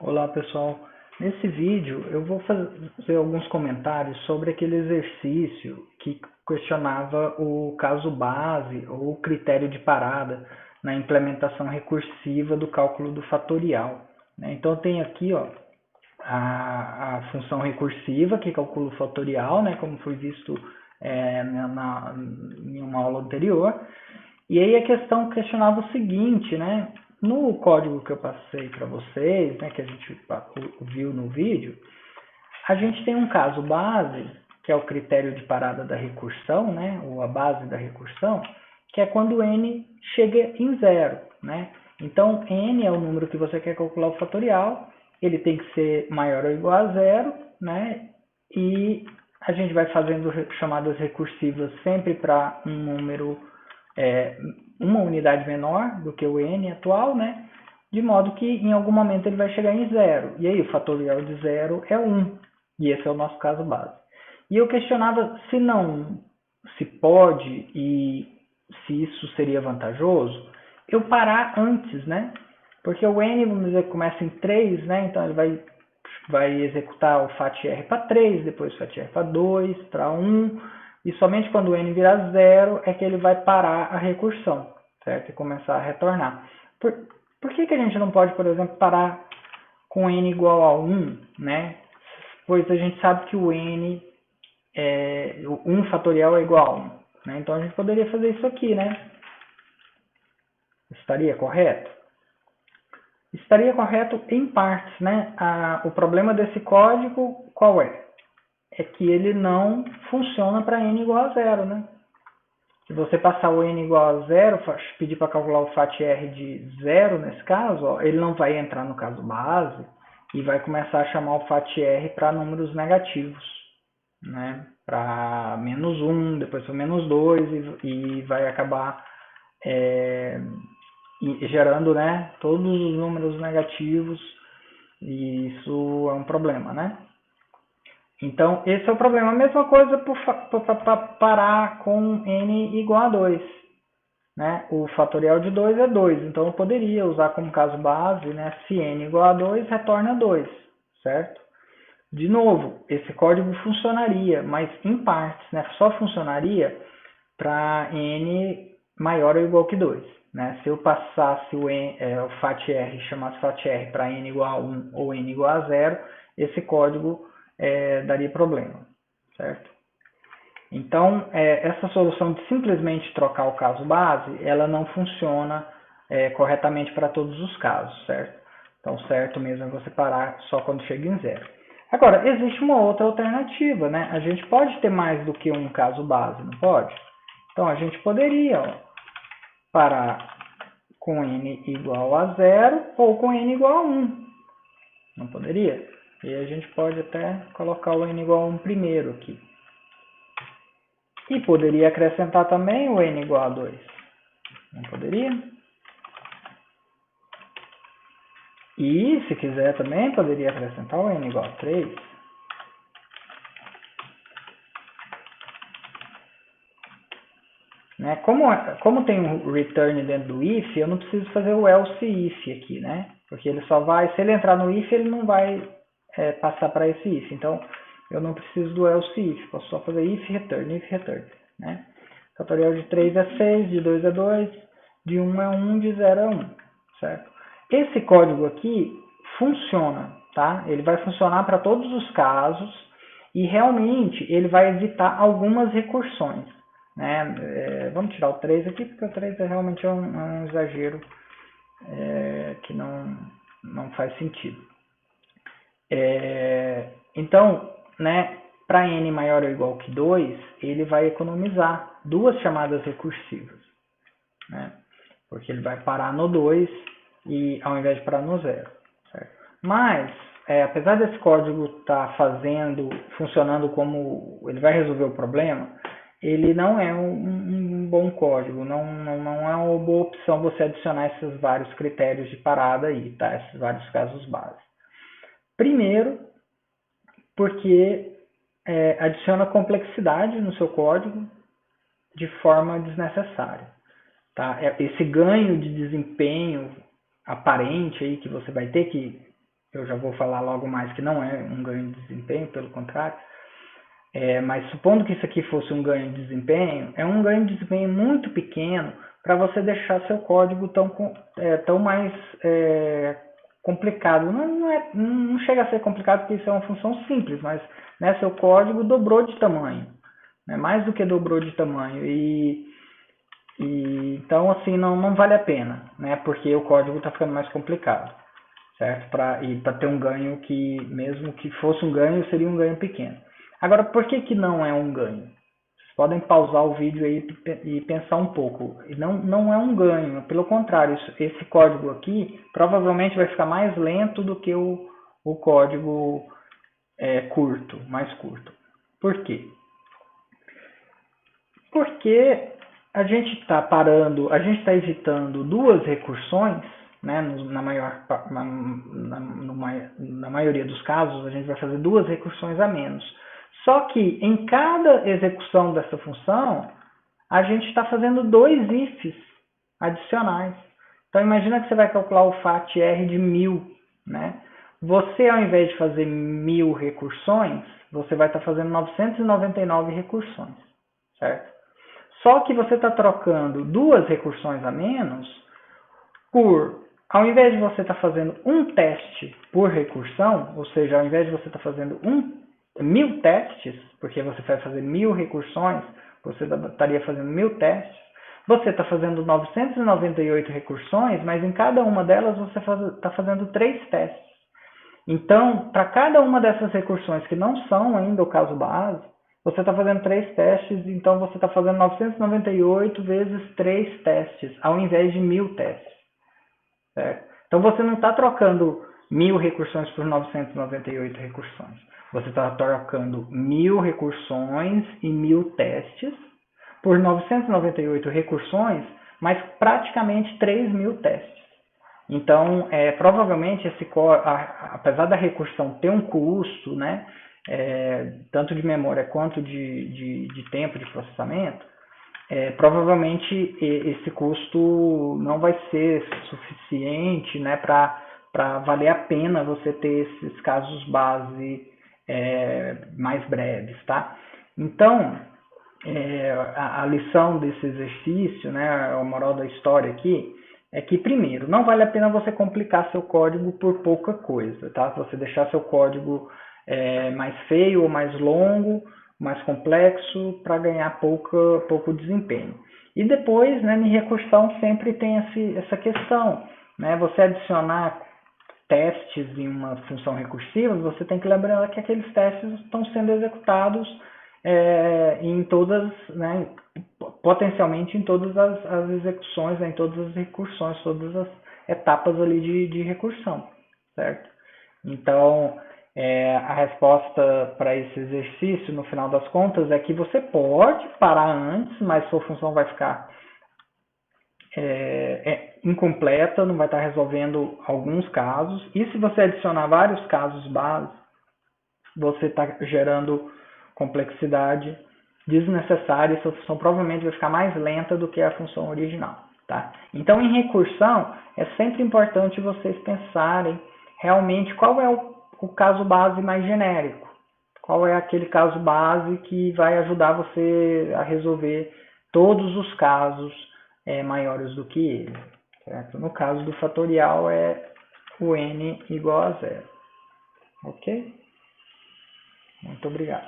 Olá pessoal, nesse vídeo eu vou fazer alguns comentários sobre aquele exercício que questionava o caso base ou o critério de parada na implementação recursiva do cálculo do fatorial. Então eu tenho aqui a função recursiva que calcula o fatorial, como foi visto em uma aula anterior. E aí a questão questionava o seguinte, no código que eu passei para vocês, que a gente viu no vídeo, a gente tem um caso base, que é o critério de parada da recursão, ou a base da recursão, que é quando n chega em zero. Então, n é o número que você quer calcular o fatorial, ele tem que ser maior ou igual a zero, e a gente vai fazendo chamadas recursivas sempre para um número uma unidade menor do que o n atual, de modo que em algum momento ele vai chegar em zero. E aí o fatorial de zero é 1. E esse é o nosso caso base. E eu questionava se não se pode e se isso seria vantajoso eu parar antes, Porque o n, vamos dizer, começa em 3, então ele vai executar o FATR para 3, depois o FATR para 2, para 1, e somente quando o n virar 0 é que ele vai parar a recursão, certo? E começar a retornar. Por que a gente não pode, por exemplo, parar com n igual a 1, Pois a gente sabe que o n, o 1 fatorial é igual a 1, Então a gente poderia fazer isso aqui, Estaria correto? Estaria correto em partes, o problema desse código qual é? É que ele não funciona para n igual a 0, Se você passar o n igual a 0, pedir para calcular o FATR de 0 nesse caso, ele não vai entrar no caso base e vai começar a chamar o FATR para números negativos, para menos 1, depois para menos 2 e vai acabar gerando todos os números negativos, e isso é um problema, Então, esse é o problema. A mesma coisa para parar com n igual a 2. O fatorial de 2 é 2. Então, eu poderia usar como caso base, se n igual a 2, retorna 2, certo? De novo, esse código funcionaria, mas em partes, Só funcionaria para n maior ou igual que 2. Se eu passasse o FATR, chamasse FATR para n igual a 1 ou n igual a 0, esse código daria problema, certo? Então, essa solução de simplesmente trocar o caso base, ela não funciona corretamente para todos os casos, certo? Então, certo mesmo é você parar só quando chega em zero. Agora, existe uma outra alternativa, A gente pode ter mais do que um caso base, não pode? Então, a gente poderia parar com n igual a 0 ou com n igual a 1. Não poderia? E a gente pode até colocar o n igual a 1 primeiro aqui. E poderia acrescentar também o n igual a 2. Não poderia? E, se quiser também, poderia acrescentar o n igual a 3. Como tem um return dentro do if, eu não preciso fazer o else if aqui, Porque ele só vai, se ele entrar no if, ele não vai passar para esse if. Então, eu não preciso do else if, posso só fazer if return, Fatorial de 3 é 6, de 2 é 2, de 1 é 1, de 0 é 1, certo? Esse código aqui funciona, tá? Ele vai funcionar para todos os casos e realmente ele vai evitar algumas recursões, vamos tirar o 3 aqui, porque o 3 realmente é um exagero que não faz sentido. Então, para n maior ou igual que 2, ele vai economizar duas chamadas recursivas, porque ele vai parar no 2 e ao invés de parar no 0. Certo? Mas, apesar desse código estar funcionando como ele vai resolver o problema, ele não é um bom código, não é uma boa opção você adicionar esses vários critérios de parada aí, tá? Esses vários casos base. Primeiro, porque adiciona complexidade no seu código de forma desnecessária. Tá? Esse ganho de desempenho aparente aí que você vai ter, que eu já vou falar logo mais que não é um ganho de desempenho, pelo contrário. Mas supondo que isso aqui fosse um ganho de desempenho, é um ganho de desempenho muito pequeno para você deixar seu código tão mais complicado. Não chega a ser complicado porque isso é uma função simples, mas né, seu código dobrou de tamanho, né, mais do que dobrou de tamanho. Então, assim, não vale a pena, né, porque o código está ficando mais complicado, certo? Para ter um ganho que, mesmo que fosse um ganho, seria um ganho pequeno. Agora, por que não é um ganho? Vocês podem pausar o vídeo aí e pensar um pouco. Não é um ganho, pelo contrário, esse código aqui provavelmente vai ficar mais lento do que o código mais curto. Por quê? Porque a gente está evitando duas recursões, né? Na maioria dos casos, a gente vai fazer duas recursões a menos. Só que em cada execução dessa função, a gente está fazendo dois ifs adicionais. Então, imagina que você vai calcular o FAT-R de 1000, né? Você, ao invés de fazer 1000 recursões, você vai estar fazendo 999 recursões, certo? Só que você está trocando duas recursões a menos ao invés de você estar fazendo um teste por recursão, ou seja, ao invés de você estar fazendo 1000 testes, porque você vai fazer 1000 recursões, você estaria fazendo 1000 testes, você está fazendo 998 recursões, mas em cada uma delas você está fazendo 3 testes. Então, para cada uma dessas recursões que não são ainda o caso base, você está fazendo 3 testes, então você está fazendo 998 vezes 3 testes, ao invés de 1000 testes. Certo? Então você não está trocando 1000 recursões por 998 recursões. Você está trocando 1000 recursões e 1000 testes por 998 recursões, mas praticamente 3000 testes. Então, provavelmente, apesar da recursão ter um custo, né, tanto de memória quanto de tempo de processamento, provavelmente esse custo não vai ser suficiente, né, para valer a pena você ter esses casos base mais breves, tá? Então, a lição desse exercício, né, a moral da história aqui, é que, primeiro, não vale a pena você complicar seu código por pouca coisa, tá? Você deixar seu código mais feio ou mais longo, mais complexo, para ganhar pouco desempenho. E depois, né, em recursão sempre tem essa questão, né? Você adicionar testes em uma função recursiva, você tem que lembrar que aqueles testes estão sendo executados em todas, né, potencialmente em todas as execuções, né, em todas as recursões, todas as etapas ali de recursão, certo? Então, a resposta para esse exercício, no final das contas, é que você pode parar antes, mas sua função vai ficar incompleta, não vai estar resolvendo alguns casos. E se você adicionar vários casos base, você está gerando complexidade desnecessária e sua função provavelmente vai ficar mais lenta do que a função original. Tá? Então, em recursão, é sempre importante vocês pensarem realmente qual é o caso base mais genérico. Qual é aquele caso base que vai ajudar você a resolver todos os casos maiores do que ele. Certo? No caso do fatorial, é o n igual a 0. Ok? Muito obrigado.